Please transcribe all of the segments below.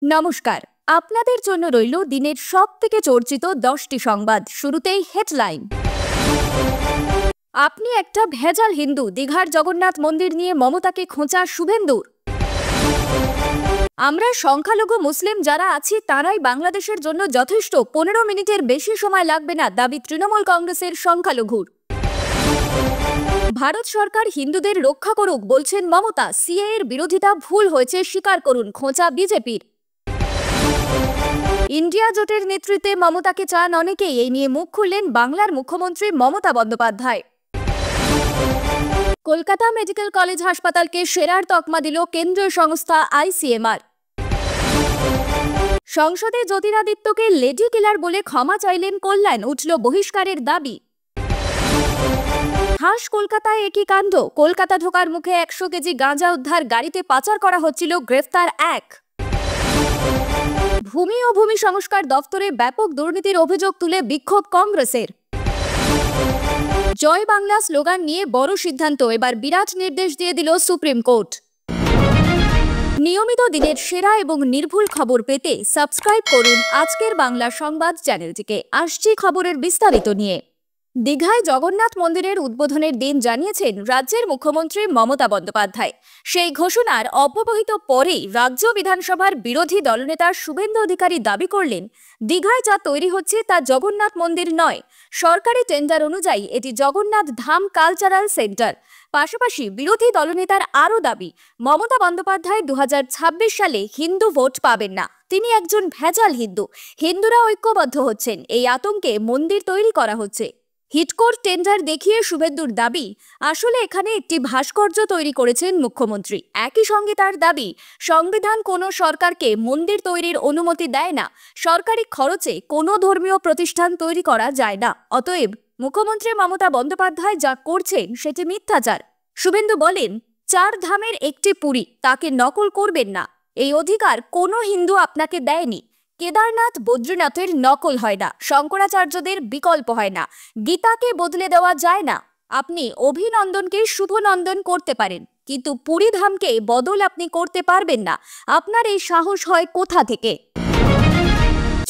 নমস্কার, আপনাদের জন্য রইল দিনের সবথেকে চর্চিত 10টি সংবাদ। শুরুতেই হেডলাইন। আপনি একটা ভেজাল হিন্দু, দীঘার জগন্নাথ মন্দির নিয়ে মমতাকে খোঁচা শুভেন্দুর। আমরা সংখ্যালঘু মুসলিম যারা আছি তারাই বাংলাদেশের জন্য যথেষ্ট, 15 মিনিটের বেশি সময় লাগবে না, দাবি তৃণমূল কংগ্রেসের সংখ্যালঘুর। ভারত সরকার হিন্দুদের রক্ষা করুক বলছেন মমতা, সিএএ এর বিরোধিতা ভুল হয়েছে স্বীকার করুন, খোঁচা বিজেপির। ইন্ডিয়া জোটের নেতৃত্বে মমতাকে চান অনেকেই, এই নিয়ে মুখ খুললেন বাংলার মুখ্যমন্ত্রী মমতা বন্দ্যোপাধ্যায়। কলকাতা মেডিকেল কলেজ হাসপাতালকে সেরার তকমা দিল কেন্দ্রীয় সংস্থা আইসিএমআর। সংসদে জ্যোতিরাদিত্যকে লেডি কিলার বলে ক্ষমা চাইলেন কল্যাণ, উঠল বহিষ্কারের দাবি। হাস কলকাতায় একই কাণ্ড, কলকাতা ঢোকার মুখে 100 কেজি গাঁজা উদ্ধার, গাড়িতে পাচার করা হচ্ছিল, গ্রেফতার এক। ভূমি ও ভূমি সংস্কার দফতরে ব্যাপক দুর্নীতির অভিযোগ তুলে বিক্ষোভ কংগ্রেসের। জয় বাংলা স্লোগান নিয়ে বড় সিদ্ধান্ত, এবার বিরাট নির্দেশ দিয়ে দিল সুপ্রিম কোর্ট। নিয়মিত দিনের সেরা এবং নির্ভুল খবর পেতে সাবস্ক্রাইব করুন আজকের বাংলা সংবাদ চ্যানেলটিকে। আসছি খবরের বিস্তারিত নিয়ে। দীঘায় জগন্নাথ মন্দিরের উদ্বোধনের দিন জানিয়েছেন রাজ্যের মুখ্যমন্ত্রী মমতা বন্দ্যোপাধ্যায়। সেই ঘোষণার অব্যবহিত পরেই রাজ্য বিধানসভার বিরোধী দলনেতা শুভেন্দু অধিকারী দাবি করলেন, দীঘায় যা তৈরি হচ্ছে তা জগন্নাথ মন্দির নয়, সরকারি টেন্ডার অনুযায়ী এটি জগন্নাথ ধাম কালচারাল সেন্টার। পাশাপাশি বিরোধী দলনেতার আরও দাবি, মমতা বন্দ্যোপাধ্যায় 2026 সালে হিন্দু ভোট পাবেন না, তিনি একজন ভেজাল হিন্দু, হিন্দুরা ঐক্যবদ্ধ হচ্ছেন, এই আতঙ্কে মন্দির তৈরি করা হচ্ছে। হিটকোর টেন্ডার দেখিয়ে শুভেন্দুর দাবি, আসলে এখানে একটি ভাস্কর্য তৈরি করেছেন মুখ্যমন্ত্রী। একই সঙ্গে তার দাবি, সংবিধান কোনো সরকারকে মন্দির তৈরির অনুমতি দেয় না, সরকারি খরচে কোনো ধর্মীয় প্রতিষ্ঠান তৈরি করা যায় না, অতএব মুখ্যমন্ত্রী মমতা বন্দ্যোপাধ্যায় যা করছেন সেটি মিথ্যাচার। শুভেন্দু বলেন, 4 ধামের একটি পুরী, তাকে নকল করবেন না, এই অধিকার কোনো হিন্দু আপনাকে দেয়নি। কেদারনাথ বদ্রীনাথের নকল হয় না, শঙ্করাচার্যদের বিকল্প হয় না, গীতাকে বদলে দেওয়া যায় না। আপনি অভিনন্দনকে শুভনন্দন করতে পারেন, কিন্তু পুরী ধামকে বদল আপনি করতে পারবেন না। আপনার এই সাহস হয় কোথা থেকে?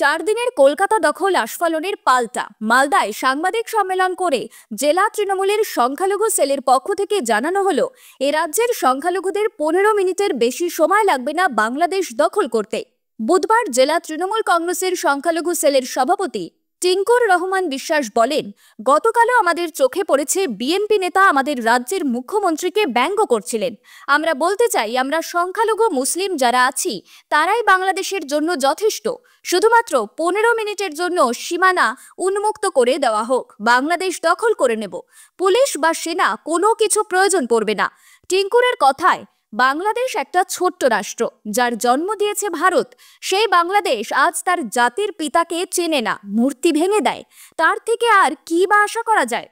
4 দিনের কলকাতা দখল আস্ফালনের পাল্টা। মালদায় সাংবাদিক সম্মেলন করে জেলা তৃণমূলের সংখ্যালঘু সেলের পক্ষ থেকে জানানো হলো, এ রাজ্যের সংখ্যালঘুদের 15 মিনিটের বেশি সময় লাগবে না বাংলাদেশ দখল করতে। বুধবার জেলা তৃণমূল কংগ্রেসের সংখ্যালঘু সেলের সভাপতি টিঙ্কুর রহমান বিশ্বাস বলেন, গতকালও আমাদের চোখে পড়েছে বিএনপি নেতা আমাদের রাজ্যের মুখ্যমন্ত্রীকে ব্যঙ্গ করছিলেন। আমরা বলতে চাই, আমরা সংখ্যালঘু মুসলিম যারা আছি তারাই বাংলাদেশের জন্য যথেষ্ট, শুধুমাত্র 15 মিনিটের জন্য সীমানা উন্মুক্ত করে দেওয়া হোক, বাংলাদেশ দখল করে নেব, পুলিশ বা সেনা কোনো কিছু প্রয়োজন পড়বে না। টিঙ্কুরের কথায়, বাংলাদেশ একটা ছোট্ট রাষ্ট্র, যার জন্ম দিয়েছে ভারত, সেই বাংলাদেশ আজ তার জাতির পিতাকে চেনে না, মূর্তি ভেঙে দেয়, তার থেকে আর কি বা আশা করা যায়?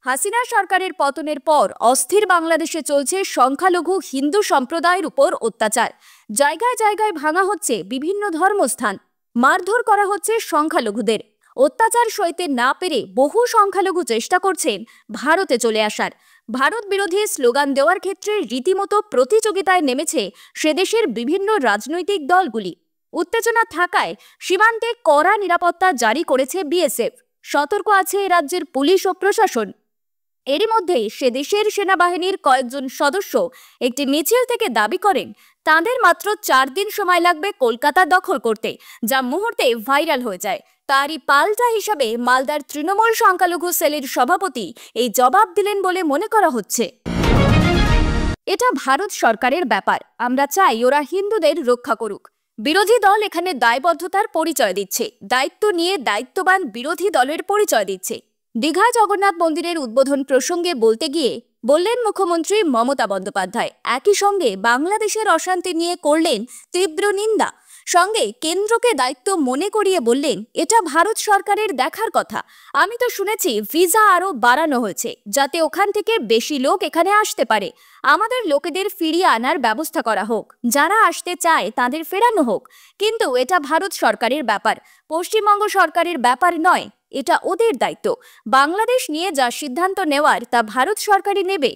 হাসিনা সরকারের পতনের পর অস্থির বাংলাদেশে চলছে সংখ্যালঘু হিন্দু সম্প্রদায়ের উপর অত্যাচার। জায়গায় জায়গায় ভাঙা হচ্ছে বিভিন্ন ধর্মস্থান, মারধর করা হচ্ছে সংখ্যালঘুদের। অত্যাচার সইতে না পেরে বহু সংখ্যালঘু চেষ্টা করছেন ভারতে চলে আসার। ভারত বিরোধী স্লোগান দেওয়ার ক্ষেত্রে রীতিমতো প্রতিযোগিতায় নেমেছে সেদেশের বিভিন্ন রাজনৈতিক দলগুলি। উত্তেজনা থাকায় সীমান্তে কড়া নিরাপত্তা জারি করেছে বিএসএফ, সতর্ক আছে রাজ্যের পুলিশ ও প্রশাসন। এরই মধ্যে সে দেশের সেনাবাহিনীর কয়েকজন সদস্য একটি মিছিল থেকে দাবি করেন, তাদের মাত্র 4 দিন সময় লাগবে কলকাতা দখল করতে, যা মুহূর্তে ভাইরাল হয়ে যায়। তারই পাল্টা হিসাবে মালদার তৃণমূল সংখ্যালঘু সেলের সভাপতি এই জবাব দিলেন বলে মনে করা হচ্ছে। এটা ভারত সরকারের ব্যাপার, আমরা চাই ওরা হিন্দুদের রক্ষা করুক। বিরোধী দল এখানে দায়বদ্ধতার পরিচয় দিচ্ছে, দায়িত্ব নিয়ে দায়িত্ববান বিরোধী দলের পরিচয় দিচ্ছে। দীঘা জগন্নাথ মন্দিরের উদ্বোধন প্রসঙ্গে বলতে গিয়ে বললেন মুখ্যমন্ত্রী মমতা বন্দ্যোপাধ্যায়, একই সঙ্গে বাংলাদেশের অশান্তি নিয়ে করলেন তীব্র নিন্দা, সঙ্গে কেন্দ্রকে দায়িত্ব মনে করিয়ে বললেন, এটা ভারত সরকারের দেখার কথা। আমি তো শুনেছি ভিসা আরো বাড়ানো হয়েছে, যাতে ওখান থেকে বেশি লোক এখানে আসতে পারে, আমাদের লোকেদের ফিরিয়ে আনার ব্যবস্থা করা হোক, যারা আসতে চায় তাদের ফেরানো হোক, কিন্তু এটা ভারত সরকারের ব্যাপার, পশ্চিমবঙ্গ সরকারের ব্যাপার নয়, এটা ওদের দায়িত্ব। বাংলাদেশ নিয়ে যা সিদ্ধান্ত নেওয়ার তা ভারত সরকারই নেবে।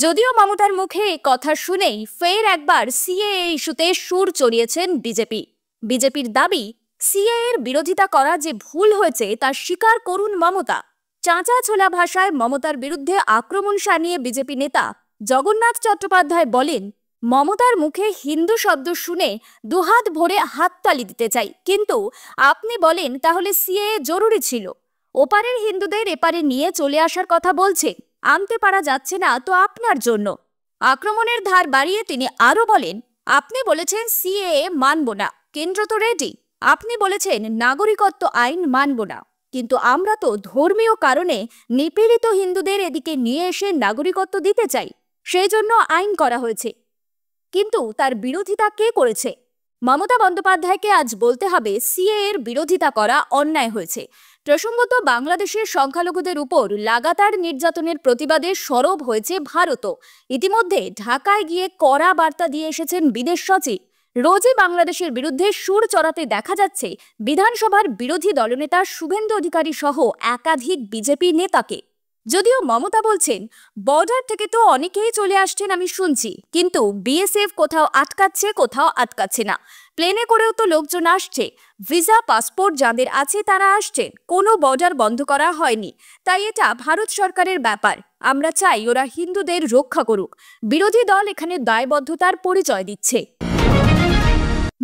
যদিও মমতার মুখে এই কথা শুনেই ফের একবার সিএএ ইস্যুতে সুর চড়িয়েছেন বিজেপি। বিজেপির দাবি, সিএএর বিরোধিতা করা যে ভুল হয়েছে তা স্বীকার করুন মমতা। চাঁচা ছোলা ভাষায় মমতার বিরুদ্ধে আক্রমণ শানিয়ে বিজেপি নেতা জগন্নাথ চট্টোপাধ্যায় বলেন, মমতার মুখে হিন্দু শব্দ শুনে দুহাত ভরে হাততালি দিতে চাই, কিন্তু আপনি বলেন তাহলে সিএএ জরুরি ছিল। ওপারের হিন্দুদের এপারে নিয়ে চলে আসার কথা বলছেন, আনতে পারা যাচ্ছে না তো আপনার জন্য। আক্রমণের ধার বাড়িয়ে তিনি আরো বলেন, আপনি বলেছেন সিএএ মানব না, কেন্দ্র তো রেডি। আপনি বলেছেন নাগরিকত্ব আইন মানব না, কিন্তু আমরা তো ধর্মীয় কারণে নিপীড়িত হিন্দুদের এদিকে নিয়ে এসে নাগরিকত্ব দিতে চাই, সেই জন্য আইন করা হয়েছে। কিন্তু তার বিরোধিতা কে করেছে? মমতা বন্দ্যোপাধ্যায়কে আজ বলতে হবে সিএএর বিরোধিতা করা অন্যায় হয়েছে। প্রসঙ্গত, বাংলাদেশের সংখ্যালঘুদের উপর লাগাতার নির্যাতনের প্রতিবাদে সরব হয়েছে ভারতও। ইতিমধ্যে ঢাকায় গিয়ে কড়া বার্তা দিয়ে এসেছেন বিদেশ সচিব। রোজই বাংলাদেশের বিরুদ্ধে সুর চড়াতে দেখা যাচ্ছে বিধানসভার বিরোধী দলনেতা শুভেন্দু অধিকারী সহ একাধিক বিজেপি নেতাকে। যদিও মমতা বলছেন, বর্ডার থেকে তো অনেকেই চলে আসছেন আমি শুনছি, কিন্তু বিএসএফ কোথাও আটকাচ্ছে কোথাও আটকাচ্ছে না। প্লেনে করেও তো লোকজন আসছে, ভিসা পাসপোর্ট যাদের আছে তারা আসছেন, কোনো বর্ডার বন্ধ করা হয়নি। তাই এটা ভারত সরকারের ব্যাপার, আমরা চাই ওরা হিন্দুদের রক্ষা করুক। বিরোধী দল এখানে দায়বদ্ধতার পরিচয় দিচ্ছে।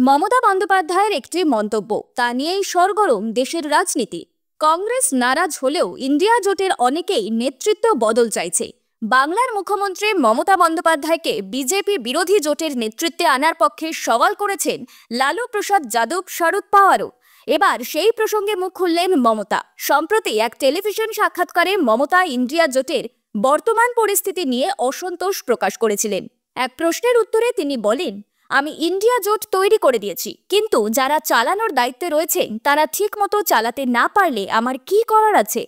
মমতা বন্দ্যোপাধ্যায়ের একটি মন্তব্য, তা নিয়েই সরগরম দেশের রাজনীতি। কংগ্রেস নারাজ হলেও ইন্ডিয়া জোটের অনেকেই নেতৃত্ব বদল চাইছে। বাংলার মুখ্যমন্ত্রী মমতা বন্দ্যোপাধ্যায়কে বিজেপি বিরোধী জোটের নেতৃত্বে আনার পক্ষে সওয়াল করেছেন লালু প্রসাদ যাদব, শরদ পাওয়ারও। এবার সেই প্রসঙ্গে মুখ খুললেন মমতা। সম্প্রতি এক টেলিভিশন সাক্ষাৎকারে মমতা ইন্ডিয়া জোটের বর্তমান পরিস্থিতি নিয়ে অসন্তোষ প্রকাশ করেছিলেন। এক প্রশ্নের উত্তরে তিনি বলেন, আমি ইন্ডিয়া জোট তৈরি করে দিয়েছি, কিন্তু যারা চালানোর দায়িত্বে রয়েছেন তারা ঠিক মতো চালাতে না পারলে আমার কি করার আছে?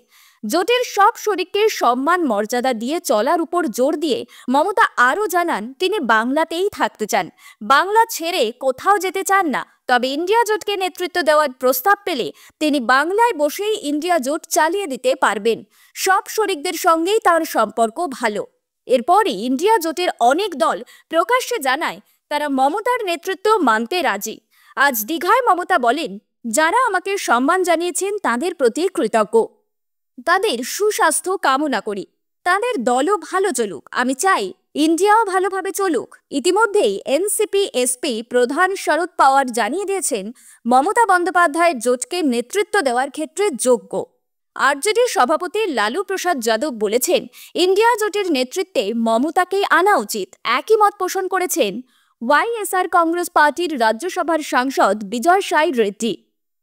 জোটের সব শরিককে সম্মান মর্যাদা দিয়ে চলার উপর জোর দিয়ে মমতা আরও জানান, তিনি বাংলাতেই থাকতে চান, বাংলা ছেড়ে কোথাও যেতে চান না। তবে ইন্ডিয়া জোটকে নেতৃত্ব দেওয়ার প্রস্তাব পেলে তিনি বাংলায় বসেই ইন্ডিয়া জোট চালিয়ে দিতে পারবেন। সব শরিকদের সঙ্গেই তার সম্পর্ক ভালো। এরপরই ইন্ডিয়া জোটের অনেক দল প্রকাশ্যে জানায় তারা মমতার নেতৃত্ব মানতে রাজি। আজ দীঘায় মমতা বলেন, যারা আমাকে সম্মান জানিয়েছেন তাদের প্রতি কৃতজ্ঞ, তাদের সুস্বাস্থ্য কামনা করি, তাদের দলও ভালো চলুক, আমি চাই ইন্ডিয়াও ভালোভাবে চলুক। ইতিমধ্যেই এনসিপি এসপি প্রধান শরদ পাওয়ার জানিয়ে দিয়েছেন মমতা বন্দ্যোপাধ্যায়ের জোটকে নেতৃত্ব দেওয়ার ক্ষেত্রে যোগ্য। আরজেডির সভাপতি লালু প্রসাদ যাদব বলেছেন, ইন্ডিয়া জোটের নেতৃত্বে মমতাকেই আনা উচিত। একই মত পোষণ করেছেন ওয়াইএসআর কংগ্রেস পার্টির রাজ্যসভার সাংসদ বিজয় সাই রেড্ডি।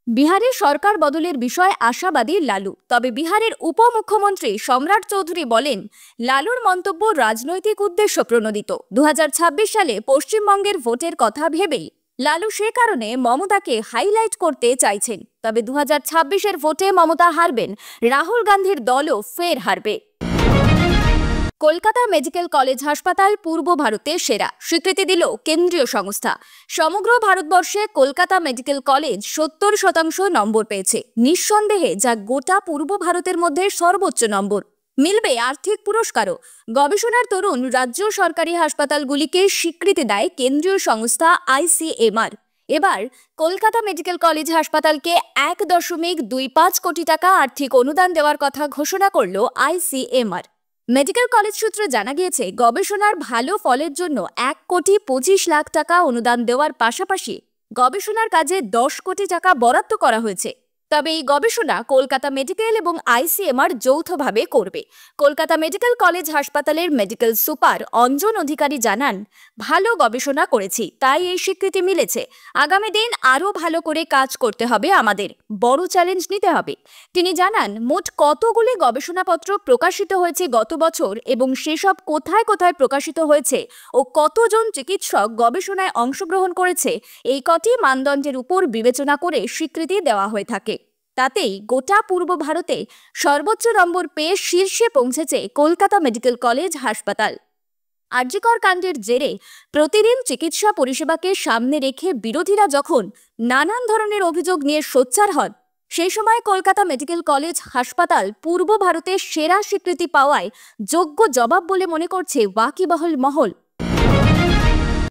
বিহারে সরকার বদলের বিষয়ে আশাবাদী লালু, তবে বিহারের উপমুখ্যমন্ত্রী সম্রাট চৌধুরী বলেন, লালুর মন্তব্য রাজনৈতিক উদ্দেশ্য প্রণোদিত। 2026 সালে পশ্চিমবঙ্গের ভোটের কথা ভেবেই লালু সে কারণে মমতাকে হাইলাইট করতে চাইছেন। তবে 2026-এর ভোটে মমতা হারবেন, রাহুল গান্ধীর দলও ফের হারবে। কলকাতা মেডিকেল কলেজ হাসপাতাল পূর্ব ভারতে সেরা, স্বীকৃতি দিল কেন্দ্রীয় সংস্থা। সমগ্র ভারতবর্ষে কলকাতা মেডিকেল কলেজ 70% নম্বর পেয়েছে, নিঃসন্দেহে যা গোটা পূর্ব ভারতের মধ্যে সর্বোচ্চ নম্বর। মিলবে আর্থিক পুরস্কারও। গবেষণার তরুণ রাজ্য সরকারি হাসপাতালগুলিকে স্বীকৃতি দেয় কেন্দ্রীয় সংস্থা ICMR। এবার কলকাতা মেডিকেল কলেজ হাসপাতালকে 1.25 কোটি টাকা আর্থিক অনুদান দেওয়ার কথা ঘোষণা করল ICMR। মেডিকেল কলেজ সূত্রে জানা গিয়েছে, গবেষণার ভালো ফলের জন্য 1,25,00,000 টাকা অনুদান দেওয়ার পাশাপাশি গবেষণার কাজে 10 কোটি টাকা বরাদ্দ করা হয়েছে। তবে এই গবেষণা কলকাতা মেডিকেল এবং ICMR যৌথভাবে করবে। কলকাতা মেডিকেল কলেজ হাসপাতালের মেডিকেল সুপার অঞ্জন অধিকারী জানান, ভালো গবেষণা করেছি, তাই এই স্বীকৃতি মিলেছে। আগামী দিন আরও ভালো করে কাজ করতে হবে, আমাদের বড় চ্যালেঞ্জ নিতে হবে। তিনি জানান, মোট কতগুলি গবেষণাপত্র প্রকাশিত হয়েছে গত বছর এবং সেসব কোথায় কোথায় প্রকাশিত হয়েছে ও কতজন চিকিৎসক গবেষণায় অংশগ্রহণ করেছে, এই কটি মানদণ্ডের উপর বিবেচনা করে স্বীকৃতি দেওয়া হয়ে থাকে। তাতেই গোটা পূর্ব ভারতে সর্বোচ্চ নম্বর পেয়ে শীর্ষে পৌঁছেছে কলকাতা মেডিকেল কলেজ হাসপাতাল। আরজিকর কাণ্ডের জেরে প্রতিদিন চিকিৎসা পরিষেবাকে সামনে রেখে বিরোধীরা যখন নানান ধরনের অভিযোগ নিয়ে সোচ্চার হন, সেই সময় কলকাতা মেডিকেল কলেজ হাসপাতাল পূর্ব ভারতের সেরা স্বীকৃতি পাওয়ায় যোগ্য জবাব বলে মনে করছে ওয়াকিবহাল মহল।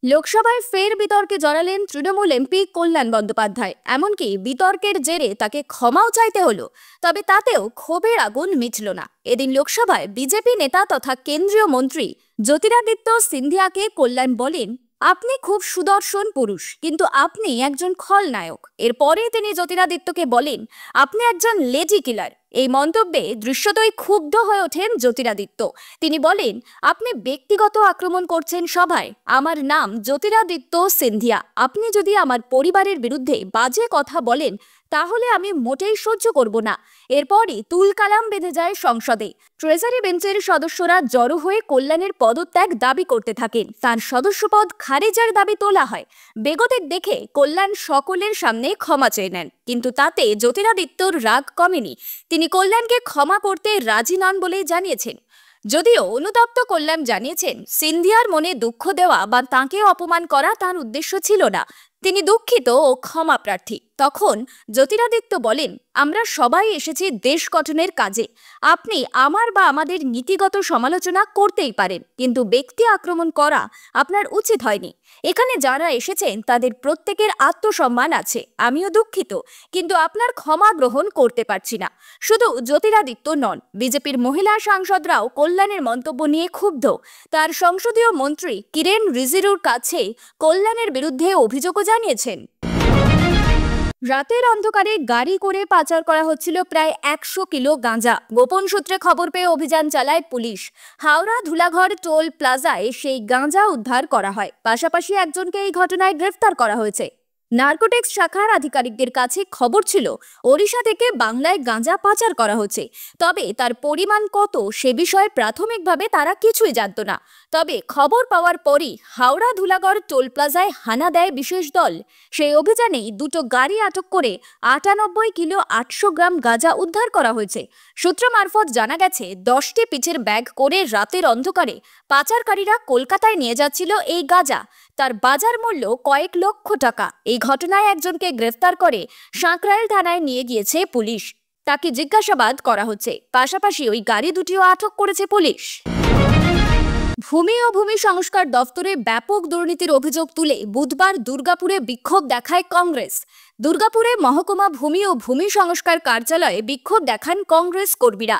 লোকসভায় ফের বিতর্কে জড়ালেন তৃণমূল এমপি কল্যাণ বন্দ্যোপাধ্যায়। এমনকি বিতর্কের জেরে তাকে ক্ষমাও চাইতে হলো। তবে তাতেও ক্ষোভের আগুন মিটল না। এদিন লোকসভায় বিজেপি নেতা তথা কেন্দ্রীয় মন্ত্রী জ্যোতিরাদিত্য সিন্ধিয়াকে কল্যাণ বলেন, আপনি খুব সুদর্শন পুরুষ, কিন্তু আপনি একজন খলনায়ক। এরপরে তিনি জ্যোতিরাদিত্যকে বলেন, আপনি একজন লেডি কিলার। এই মন্তব্যে দৃশ্যতই ক্ষুব্ধ হয়ে ওঠেন জ্যোতিরাদিত্য। তিনি বলেন, আপনি ব্যক্তিগত আক্রমণ করছেন সভায়। আমার নাম জ্যোতিরাদিত্য সিন্ধিয়া। আপনি যদি আমার পরিবারের বিরুদ্ধে বাজে কথা বলেন তাহলে আমি মোটেই সহ্য করব না। এরপরই তুলকালাম বেঁধে যায় সংসদে। ট্রেজারি বেঞ্চের সদস্যরা জড়ো হয়ে কল্যাণের পদত্যাগ দাবি করতে থাকেন। তার সদস্যপদ খারিজের দাবি তোলা হয়। বেগতিক দেখে কল্যাণ সকলের সামনে ক্ষমা চেয়ে নেন, কিন্তু তাতে জ্যোতিরাদিত্যর রাগ কমেনি। তিনি কল্যাণকে ক্ষমা করতে রাজি নন বলেই জানিয়েছেন। যদিও অনুতপ্ত কল্যাণ জানিয়েছেন, সিন্ধিয়ার মনে দুঃখ দেওয়া বা তাঁকে অপমান করা তার উদ্দেশ্য ছিল না। তিনি দুঃখিত ও ক্ষমা প্রার্থী। তখন জ্যোতিরাদিত্য বলেন, আমরা সবাই এসেছি দেশ গঠনের কাজে। আপনি আমার বা আমাদের নীতিগত সমালোচনা করতেই পারেন, কিন্তু ব্যক্তি আক্রমণ করা আপনার উচিত হয়নি। এখানে যারা এসেছেন তাদের প্রত্যেকের আত্মসম্মান আছে। আমিও দুঃখিত, কিন্তু আপনার ক্ষমা গ্রহণ করতে পারছি না। শুধু জ্যোতিরাদিত্য নন, বিজেপির মহিলা সাংসদরাও কল্যাণের মন্তব্য নিয়ে ক্ষুব্ধ। তার সংসদীয় মন্ত্রী কিরেন রিজিজুর কাছে কল্যাণের বিরুদ্ধে অভিযোগও জানিয়েছেন। রাতের অন্ধকারে গাড়ি করে পাচার করা হচ্ছিল প্রায় 100 কিলো গাঁজা। গোপন সূত্রে খবর পেয়ে অভিযান চালায় পুলিশ। হাওড়া ধুলাঘর টোল প্লাজায় সেই গাঁজা উদ্ধার করা হয়। পাশাপাশি একজনকে এই ঘটনায় গ্রেফতার করা হয়েছে। নার্কোটিক্স শাখার আধিকারিকদের কাছে খবর ছিল ওড়িশা থেকে বাংলায় গাঁজা পাচার করা হচ্ছে। তবে তার পরিমাণ কত সে বিষয়ে প্রাথমিকভাবে তারা কিছুই জানত না। তবে খবর পাওয়ার পরই হাওড়া ধুলাগড় টোল প্লাজায় হানা দেয় বিশেষ দল। সেই অভিযানেই দুটো গাড়ি আটক করে 98 কিলো 800 গ্রাম গাঁজা উদ্ধার করা হয়েছে। সূত্র মারফত জানা গেছে, 10টি পিচের ব্যাগ করে রাতের অন্ধকারে পাচারকারীরা কলকাতায় নিয়ে যাচ্ছিল এই গাঁজা। তার বাজার মূল্য কয়েক লক্ষ টাকা। এই ঘটনায় একজনকে গ্রেফতার করে সাঁকরাইল থানায় নিয়ে গিয়েছে পুলিশ। তাকে জিজ্ঞাসাবাদ করা হচ্ছে। পাশাপাশি ওই গাড়ি দুটিও আটক করেছে পুলিশ। ভূমি ও ভূমি সংস্কার দফতরে ব্যাপক দুর্নীতির অভিযোগ তুলে বুধবার দুর্গাপুরে বিক্ষোভ দেখায় কংগ্রেস। দুর্গাপুরে মহকুমা ভূমি ও ভূমি সংস্কার কার্যালয়ে বিক্ষোভ দেখান কংগ্রেস কর্মীরা।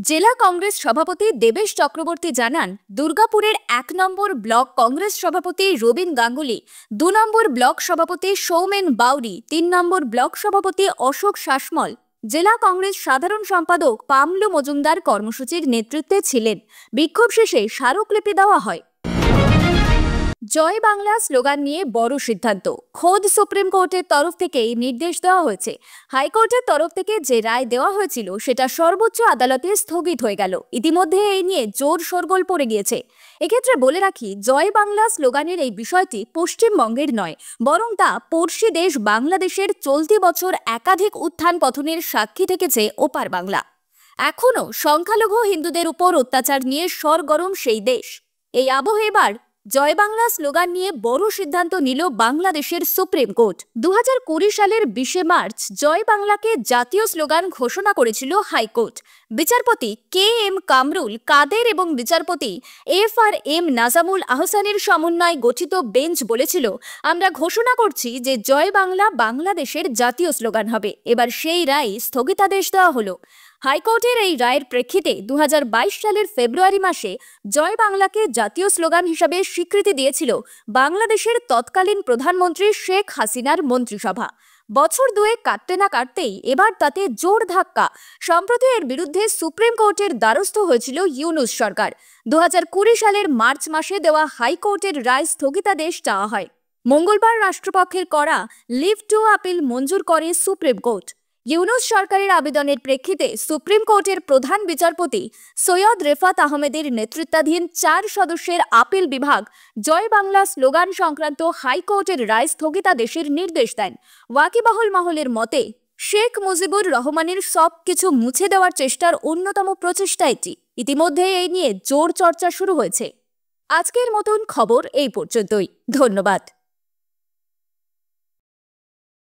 জেলা কংগ্রেস সভাপতি দেবেশ চক্রবর্তী জানান, দুর্গাপুরের 1 নম্বর ব্লক কংগ্রেস সভাপতি রবীন গাঙ্গুলি, 2 নম্বর ব্লক সভাপতি সৌমেন বাউরি, 3 নম্বর ব্লক সভাপতি অশোক শাসমল, জেলা কংগ্রেস সাধারণ সম্পাদক পামলু মজুমদার কর্মসূচির নেতৃত্বে ছিলেন। বিক্ষোভ শেষে স্মারকলিপি দেওয়া হয়। জয় বাংলা স্লোগান নিয়ে বড় সিদ্ধান্ত। খোদ সুপ্রিম কোর্টের তরফ থেকেই নির্দেশ দেওয়া হয়েছে। হাইকোর্টের তরফ থেকে যে রায় দেওয়া হয়েছিল সেটা সর্বোচ্চ আদালতে স্থগিত হয়ে গেল। ইতিমধ্যে এই নিয়ে জোর শোরগোল পড়ে গিয়েছে। এক্ষেত্রে বলে রাখি, জয় বাংলা স্লোগানের এই বিষয়টি পশ্চিমবঙ্গের নয়, বরং তা পড়শি দেশ বাংলাদেশের চলতি বছর একাধিক উত্থান পতনের সাক্ষী থেকেছে ওপার বাংলা। এখনো সংখ্যালঘু হিন্দুদের উপর অত্যাচার নিয়ে সরগরম সেই দেশ। এই আবহে এবার জয় বাংলা স্লোগান নিয়ে বড় সিদ্ধান্ত নিল বাংলাদেশের সুপ্রিম কোর্ট। 2020 সালের 20 মার্চ জয় বাংলাকে জাতীয় স্লোগান ঘোষণা করেছিল হাইকোর্ট। বিচারপতি KM কামরুল কাদের এবং বিচারপতি FRM নাজামুল আহসানের সমন্বয়ে গঠিত বেঞ্চ বলেছিল, আমরা ঘোষণা করছি যে জয় বাংলা বাংলাদেশের জাতীয় স্লোগান হবে। এবার সেই রায় স্থগিতাদেশ দেওয়া হলো। হাইকোর্টের এই রায়ের প্রেক্ষিতে 2022 সালের ফেব্রুয়ারি মাসে জয় বাংলাকে জাতীয় স্লোগান হিসাবে স্বীকৃতি দিয়েছিল বাংলাদেশের তৎকালীন প্রধানমন্ত্রী শেখ হাসিনার মন্ত্রিসভা। বছর দুয়েক কাটতে না কাটতেই এবার তাতে জোর ধাক্কা। সম্প্রতি এর বিরুদ্ধে সুপ্রিম কোর্টের দ্বারস্থ হয়েছিল ইউনূস সরকার। 2020 সালের মার্চ মাসে দেওয়া হাইকোর্টের রায় স্থগিতাদেশ চাওয়া হয়। মঙ্গলবার রাষ্ট্রপক্ষের করা লিভ টু আপিল মঞ্জুর করে সুপ্রিম কোর্ট। ইউনূস সরকারের আবেদনের প্রেক্ষিতে সুপ্রিম কোর্টের প্রধান বিচারপতি সৈয়দ রেফাত আহমেদের নেতৃত্বাধীন 4 সদস্যের আপিল বিভাগ জয় বাংলা স্লোগান সংক্রান্ত হাইকোর্টের রায় স্থগিতাদেশের নির্দেশ দেন। ওয়াকিবহাল মহলের মতে, শেখ মুজিবুর রহমানের সবকিছু মুছে দেওয়ার চেষ্টার অন্যতম প্রচেষ্টা এটি। ইতিমধ্যে এই নিয়ে জোর চর্চা শুরু হয়েছে। আজকের মতন খবর এই পর্যন্তই। ধন্যবাদ।